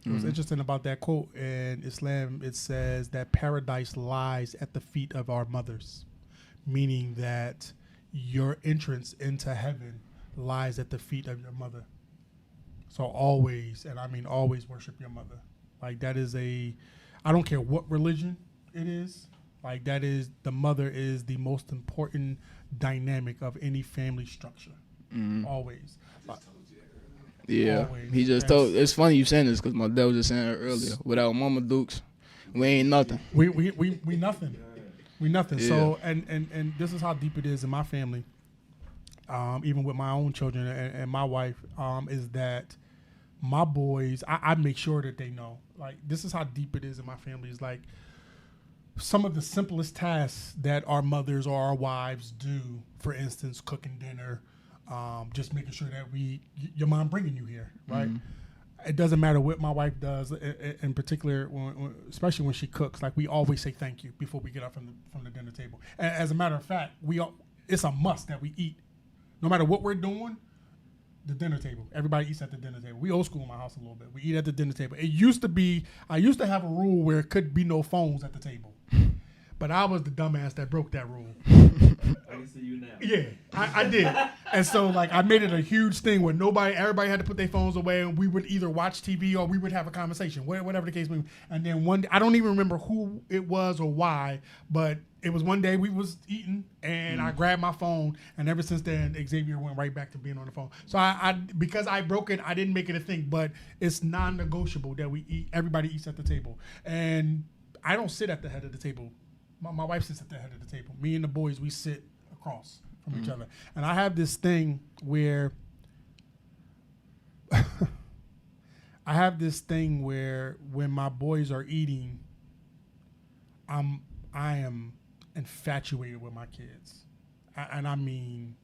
What's interesting about that quote in Islam, it says that paradise lies at the feet of our mothers, meaning that your entrance into heaven lies at the feet of your mother. So always, and I mean always, worship your mother. Like that is I don't care what religion it is, like the mother is the most important dynamic of any family structure. Always. Yeah, Always. he just told. It's funny you saying this because my dad was just saying it earlier. Without Mama Dukes, we ain't nothing. We nothing. We nothing. Yeah. So and this is how deep it is in my family. Even with my own children and my wife, is that my boys, I make sure that they know. Like this is how deep it is in my family. Is like some of the simplest tasks that our mothers or our wives do. For instance, cooking dinner. Just making sure that your mom bringing you here, right? It doesn't matter what my wife does, in particular, especially when she cooks. Like we always say thank you before we get up from the dinner table. And as a matter of fact, it's a must that we eat, no matter what we're doing. The dinner table. Everybody eats at the dinner table. We old school in my house a little bit. We eat at the dinner table. It used to be. I used to have a rule where it could be no phones at the table, but I was the dumbass that broke that rule. I can see you now. Yeah, I did. And so, like, I made it a huge thing where everybody had to put their phones away, and we would either watch TV or we would have a conversation, whatever the case may be. And then one day, I don't even remember who it was or why, but it was one day we was eating, and I grabbed my phone, and ever since then, Xavier went right back to being on the phone. So because I broke it, I didn't make it a thing, but it's non-negotiable that we eat. Everybody eats at the table, and I don't sit at the head of the table. My wife sits at the head of the table. Me and the boys, we sit across from each other. And I have this thing where when my boys are eating, I am infatuated with my kids. And I mean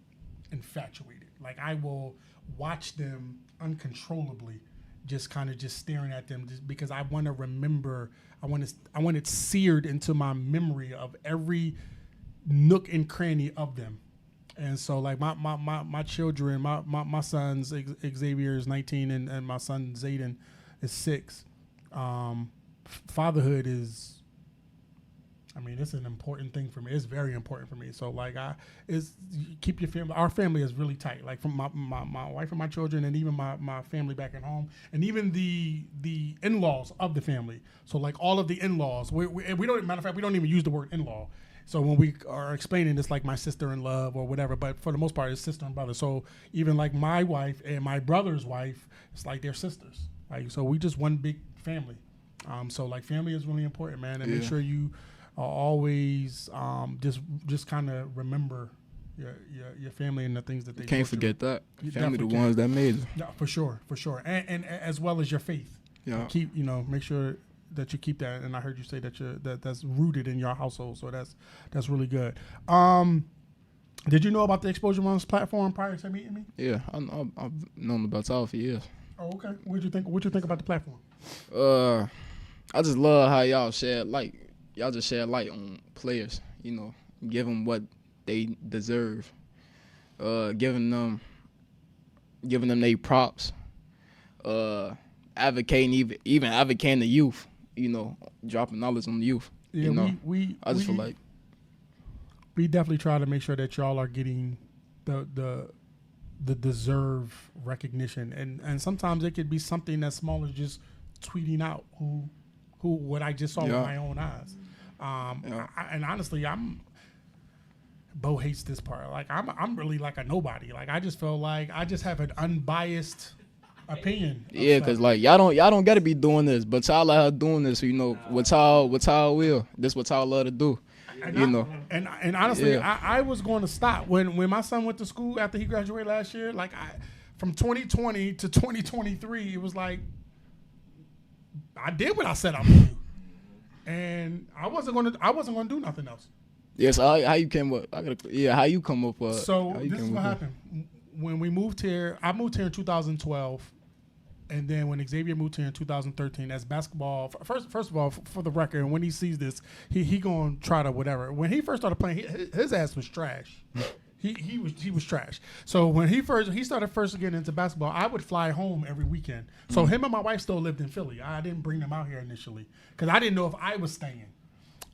infatuated. Like, I will watch them uncontrollably, just kind of just staring at them, just because I want to remember. I want it seared into my memory of every nook and cranny of them. And so, like, my children, my sons, Xavier is 19 and my son Zayden is 6. Fatherhood is, I mean, it's an important thing for me. It's very important for me. So, like, keep your family. Our family is really tight. Like, from my wife and my children, and even my family back at home, and even the in-laws of the family. So, like, all of the in-laws, we don't. Matter of fact, we don't even use the word in-law. So when we are explaining this, like my sister in love or whatever, but for the most part, it's sister and brother. So even like my wife and my brother's wife, it's like they're sisters. Like, so we just one big family. So like family is really important, man, and make sure you are always just kind of remember your family and the things that they can't forget through. That your family the ones that made it. Yeah, for sure, and as well as your faith. Yeah, keep make sure that you keep that. And I heard you say that that's rooted in your household, so that's really good. Did you know about the Xposure Runs platform prior to meeting me? Yeah, I've known about y'all for years. Oh, okay. What you think about the platform? I just love how y'all shed light. Y'all just shed light on players. Give them what they deserve. Giving them their props. Advocating even advocating the youth. Dropping knowledge on the youth. Yeah, I just feel like we definitely try to make sure that y'all are getting the deserved recognition, and sometimes it could be something as small as just tweeting out who what I just saw with my own eyes. And honestly, Bo hates this part. Like, I'm really like a nobody. Like, I just feel like I just have an unbiased opinion. Yeah, because like y'all don't gotta be doing this, but y'all out here doing this. What y'all will. This what y'all love to do. And honestly, I was going to stop when my son went to school after he graduated last year. Like, from 2020 to 2023, it was like I did what I said I would do, and I wasn't going to do nothing else. Yes, how you came up? How you come up? So this is what happened when we moved here. I moved here in 2012. And then when Xavier moved here in 2013, as basketball, first of all, for the record, and when he sees this, he gonna try to whatever. When he first started playing, his ass was trash. He was trash. So when he started getting into basketball, I would fly home every weekend. So him and my wife still lived in Philly. I didn't bring them out here initially because I didn't know if I was staying.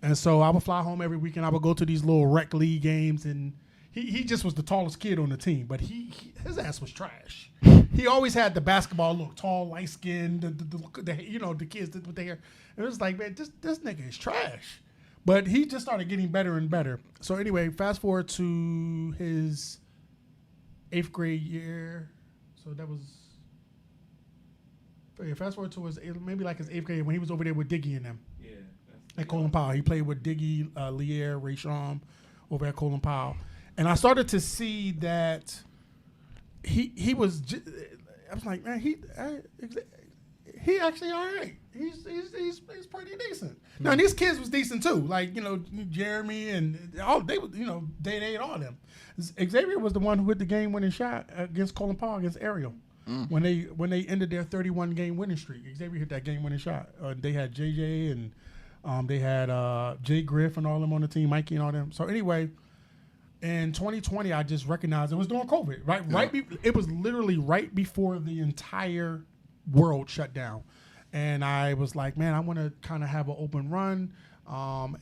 And so I would fly home every weekend. I would go to these little rec league games, and he just was the tallest kid on the team, but his ass was trash. He always had the basketball look, tall, light skinned, the kids with their hair. It was like, man, this nigga is trash. But he just started getting better and better. So anyway, fast forward to his 8th grade year. So that was, fast forward to his 8th grade when he was over there with Diggy and them. Yeah. At Colin Powell. He played with Diggy, Lear, Ray Sham over at Colin Powell. And I started to see that he was. I was like, man, he actually all right. He's pretty decent. Mm-hmm. Now, and these kids was decent too. Like, Jeremy and all they ate all them. Xavier was the one who hit the game-winning shot against Colin Powell against Ariel when they ended their 31-game winning streak. Xavier hit that game-winning shot. They had JJ and they had Jay Griff and all them on the team, Mikey and all them. So anyway. In 2020, I just recognized it was during COVID, right? Yeah. It was literally right before the entire world shut down. And I was like, man, I want to kind of have an open run.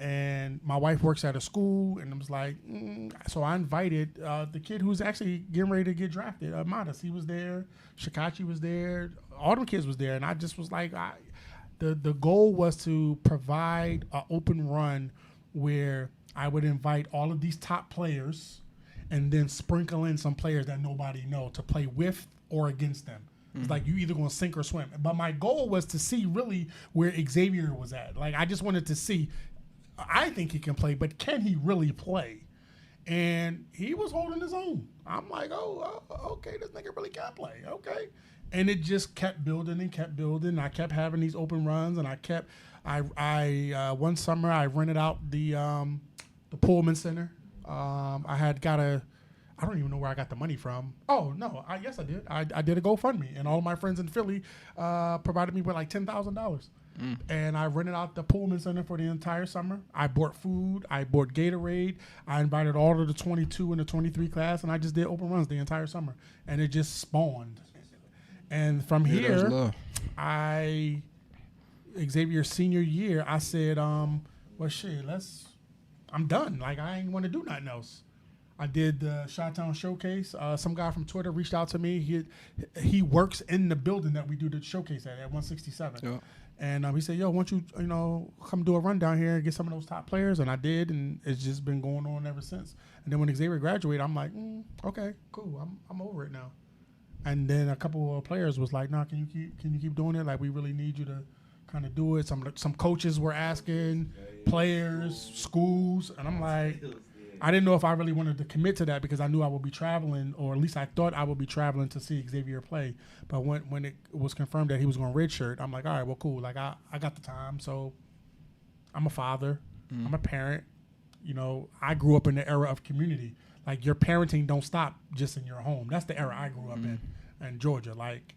And my wife works at a school, and I was like, so I invited the kid who's actually getting ready to get drafted, Modest. He was there, Shikachi was there, all them kids was there, and I just was like, the goal was to provide an open run where I would invite all of these top players, and then sprinkle in some players that nobody know to play with or against them. It's like you either gonna sink or swim. But my goal was to see really where Xavier was at. Like I just wanted to see. I think he can play, but can he really play? And he was holding his own. I'm like, oh, okay, this nigga really can play. Okay, and it just kept building and kept building. I kept having these open runs, and I one summer I rented out the Pullman Center. I had got I don't even know where I got the money from. Oh, no. Yes, I did. I did a GoFundMe, and all of my friends in Philly provided me with like $10,000. And I rented out the Pullman Center for the entire summer. I bought food. I bought Gatorade. I invited all of the 22 and the 23 class, and I just did open runs the entire summer. And it just spawned. And from here, Xavier's senior year, I said, well, shit, I'm done. Like, I ain't want to do nothing else. I did the Chi-Town Showcase. Some guy from Twitter reached out to me. He works in the building that we do the showcase at 167. Yeah. And he said, yo, why don't you come do a run down here and get some of those top players? And I did, and it's just been going on ever since. And then when Xavier graduated, I'm like, okay, cool. I'm over it now. And then a couple of players was like, nah, can you keep doing it? Like, we really need you to kind of do it. Some coaches were asking, players, schools, and I'm like, I didn't know if I really wanted to commit to that because I knew I would be traveling, or at least I thought I would be traveling to see Xavier play. But when it was confirmed that he was going redshirt, I'm like, all right, well, cool. Like, I got the time. So I'm a father. I'm a parent. I grew up in the era of community. Like, your parenting don't stop just in your home. That's the era I grew up in Georgia. Like,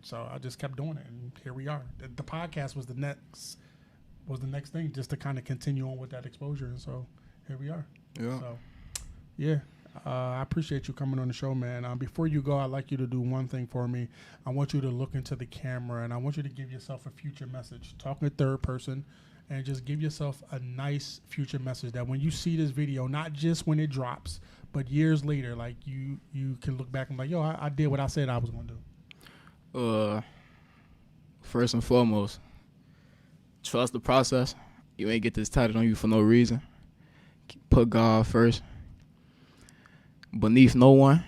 so I just kept doing it, and here we are. The podcast was the next thing, just to kind of continue on with that exposure. And so here we are. Yeah. So, yeah. I appreciate you coming on the show, man. Before you go, I'd like you to do one thing for me. I want you to look into the camera, and I want you to give yourself a future message. Talk in third person, and just give yourself a nice future message that when you see this video, not just when it drops, but years later, like you can look back and be like, yo, I did what I said I was going to do. First and foremost, trust the process. You ain't get this tatted on you for no reason. Put God first. Beneath no one.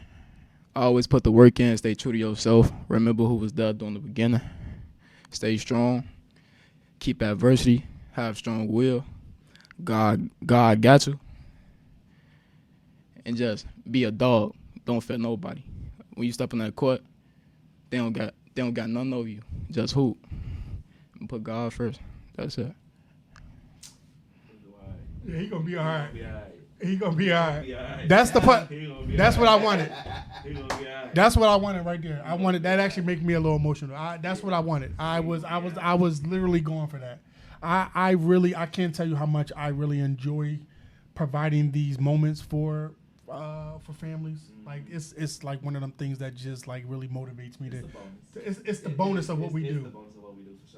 Always put the work in. Stay true to yourself. Remember who was there during the beginning. Stay strong. Keep adversity. Have strong will. God got you. And just be a dog. Don't fear nobody. When you step in that court, they don't got nothing over you. Just hoop. And put God first. That's it. Yeah, he gonna be all right. He gonna be all right. That's the part. That's what I wanted. That's what I wanted right there. I wanted that. Actually make me a little emotional. That's what I wanted. I was literally going for that. I can't tell you how much I really enjoy providing these moments for families. Like it's like one of them things that just like really motivates me. It's the bonus of what we do.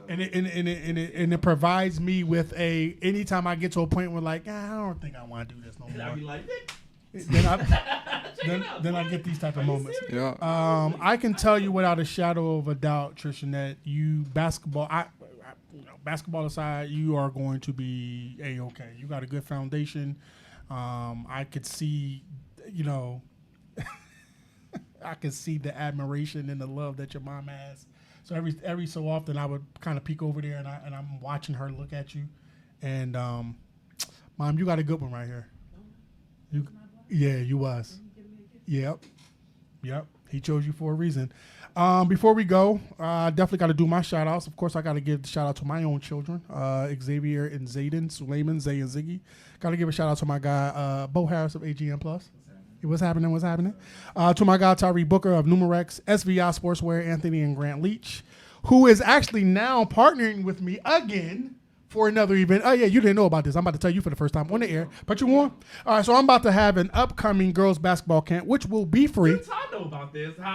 And it provides me with anytime I get to a point where like, I don't think I want to do this no more. Like, then I get these type of moments. Yeah. I can tell you without a shadow of a doubt, Tristan, that you basketball aside, you are going to be A-okay. You got a good foundation. I could see, I could see the admiration and the love that your mom has. So every so often I would kind of peek over there and I'm watching her look at you, and Mom, you got a good one right here. You was. Yep. He chose you for a reason. Before we go, I definitely got to do my shout outs. Of course, I got to give the shout out to my own children, Xavier and Zayden, Suleiman, Zay and Ziggy. Got to give a shout out to my guy, Bo Harris of AGM Plus. What's happening? To my guy, Tyree Booker of Numerex, SVI Sportswear, Anthony and Grant Leach, who is actually now partnering with me again for another event. Oh, yeah, you didn't know about this. I'm about to tell you for the first time on the air. But you won? All right, so I'm about to have an upcoming girls basketball camp, which will be free. I know about this. Okay.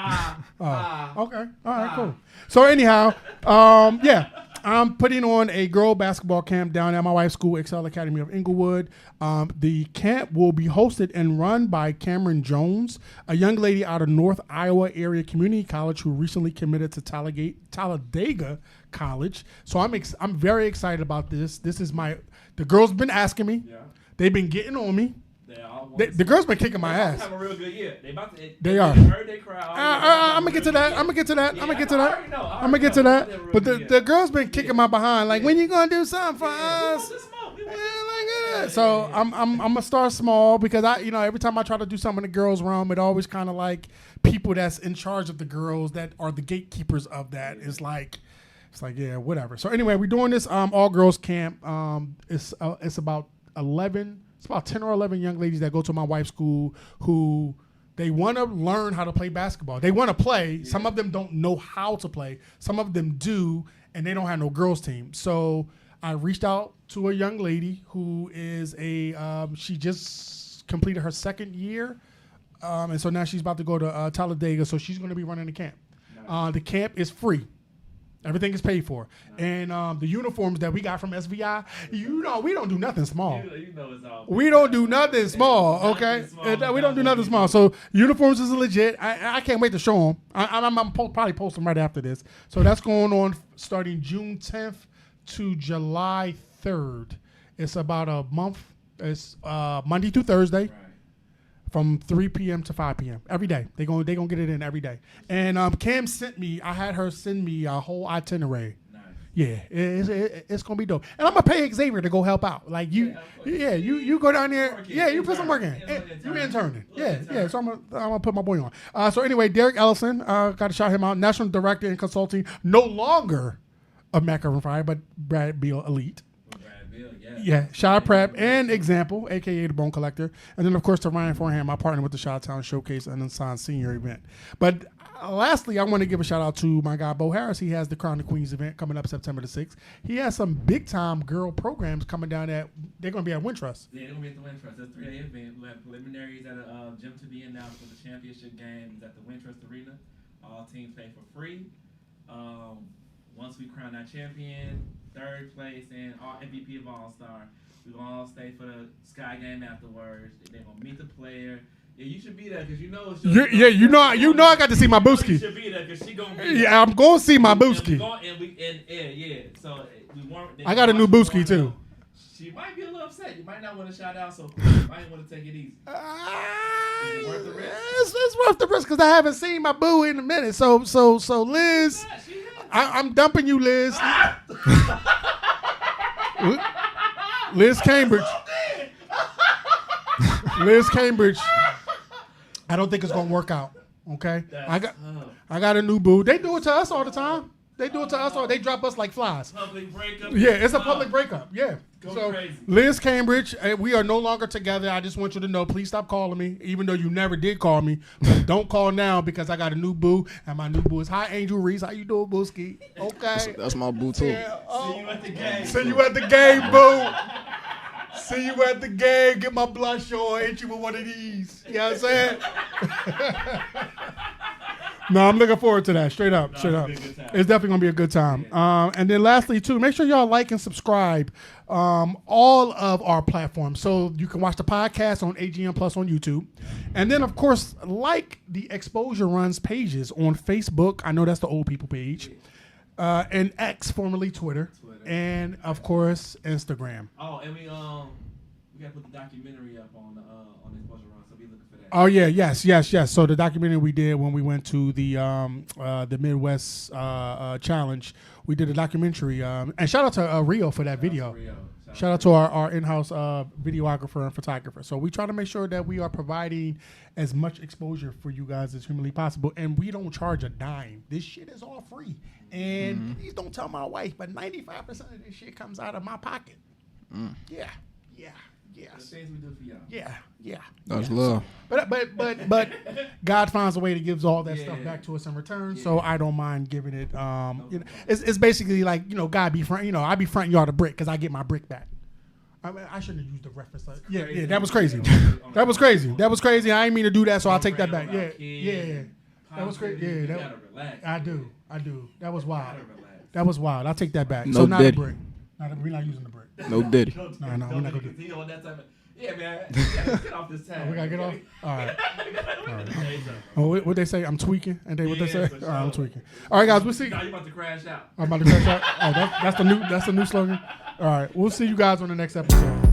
All right, cool. So anyhow, yeah, I'm putting on a girl basketball camp down at my wife's school, Excel Academy of Inglewood. The camp will be hosted and run by Cameron Jones, a young lady out of North Iowa Area Community College who recently committed to Talladega College. So I'm very excited about this. This is the girls been asking me. Yeah. They've been getting on me. The girls been kicking my ass. Have a real good year. They are. I'm gonna get to that. But the girls been kicking my behind. Like, when you gonna do something for us? So I'm gonna start small because every time I try to do something in the girls' realm, it always kind of like people that's in charge of the girls that are the gatekeepers of that. It's like yeah, whatever. So anyway, we're doing this all girls camp. It's about 11. It's about 10 or 11 young ladies that go to my wife's school who they want to learn how to play basketball. They want to play. Yeah. Some of them don't know how to play. Some of them do, and they don't have no girls team. So I reached out to a young lady who is she just completed her second year. And so now she's about to go to Talladega. So she's going to be running the camp. Nice. The camp is free. Everything is paid for. Nice. And the uniforms that we got from SVI, we don't do nothing small. It's all we don't do nothing small, okay? We don't do nothing small. So uniforms is legit. I can't wait to show them. I'm probably post them right after this. So that's going on starting June 10th to July 3rd. It's about a month. It's Monday through Thursday. Right. From 3 p.m. to 5 p.m. every day. They gonna get it in every day. And Cam I had her send me a whole itinerary. Nice. Yeah, it's gonna be dope. And I'm gonna pay Xavier to go help out. Like you go down there. Yeah, you put some work in. You interning. Yeah. So I'm gonna put my boy on. So anyway, Derek Ellison, got to shout him out. National Director in Consulting, no longer of Macaron Fire, but Brad Beal Elite. Yeah, Shot Prep and Example, a.k.a. the Bone Collector. And then, of course, to Ryan Forehand, my partner with the Chi-Town Showcase and Unsigned Senior event. But lastly, I want to give a shout-out to my guy, Bo Harris. He has the Crown of Queens event coming up September the 6th. He has some big-time girl programs coming down they're going to be at Wintrust. Yeah, they're going to be at the Wintrust. It's a 3-day event. We'll have preliminaries at a gym to be announced for the championship games at the Wintrust Arena. All teams pay for free. Once we crown our champion, third place, and MVP of All-Star, we're going to all stay for the Sky Game afterwards. They're going to meet the player. Yeah, you should be there because you know it's you know I got to see my Booski. You should be there because she going to be there. Yeah, I'm going to see my Booski. So we weren't. I got a new Booski too. She might be a little upset. You might not want to shout out so quick. You might want to take it easy. Is it worth the risk? It's worth the risk because I haven't seen my boo in a minute. So Liz, I'm dumping you, Liz. Liz Cambridge. Liz Cambridge. I don't think it's gonna work out. Okay, I got a new boo. They do it to us all the time. They do it to us, or they drop us like flies. Public breakup. Yeah, it's a public breakup. Yeah. Go crazy. Liz Cambridge, we are no longer together. I just want you to know, please stop calling me, even though you never did call me. But don't call now because I got a new boo, and my new boo is hi, Angel Reese. How you doing, Booski? Okay. That's my boo too. Yeah, see you at the game. See you at the game, boo. See you at the game. Get my blush on. Hit you with one of these. You know what I'm saying? No, I'm looking forward to that. Straight up. It's definitely going to be a good time. And then lastly, too, make sure y'all like and subscribe all of our platforms. So you can watch the podcast on AGM Plus on YouTube. And then, of course, like the Xposure Runs pages on Facebook. I know that's the old people page. And X, formerly Twitter. And, of course, Instagram. Oh, and we got to put the documentary up on Xposure Runs. So be looking for that. Oh yeah, yes. So the documentary we did when we went to the Midwest Challenge, we did a documentary. And shout out to Rio for that video. Shout out to our in-house videographer and photographer. So we try to make sure that we are providing as much exposure for you guys as humanly possible, and we don't charge a dime. This shit is all free. And please don't tell my wife, but 95% of this shit comes out of my pocket. Yeah. Yes. The things we do for y'all. Yeah. That's love. But God finds a way to give all that Yeah. stuff back to us in return. Yeah. So I don't mind giving it. It's basically like God be front. I be fronting y'all the brick because I get my brick back. I mean, I shouldn't have used the reference. Yeah, that was crazy. That was crazy. I didn't mean to do that, so I'll take that back. Yeah. That was crazy. Yeah, You gotta relax. I do. That was wild. You gotta relax. That was wild. I'll take that back. No So not diddy. a brick. We're not using the brick. No diddy. No, we're not gonna do it. He on that type of, yeah, man. We gotta get off this time. We gotta get off. All right. Hey, Oh, what they say? I'm tweaking. And they what they Yeah, say? for All right, I'm sure. tweaking. All right, guys. We'll see. Nah, you about to crash out. I'm about to crash out. Oh, that's the new slogan. All right. We'll see you guys on the next episode.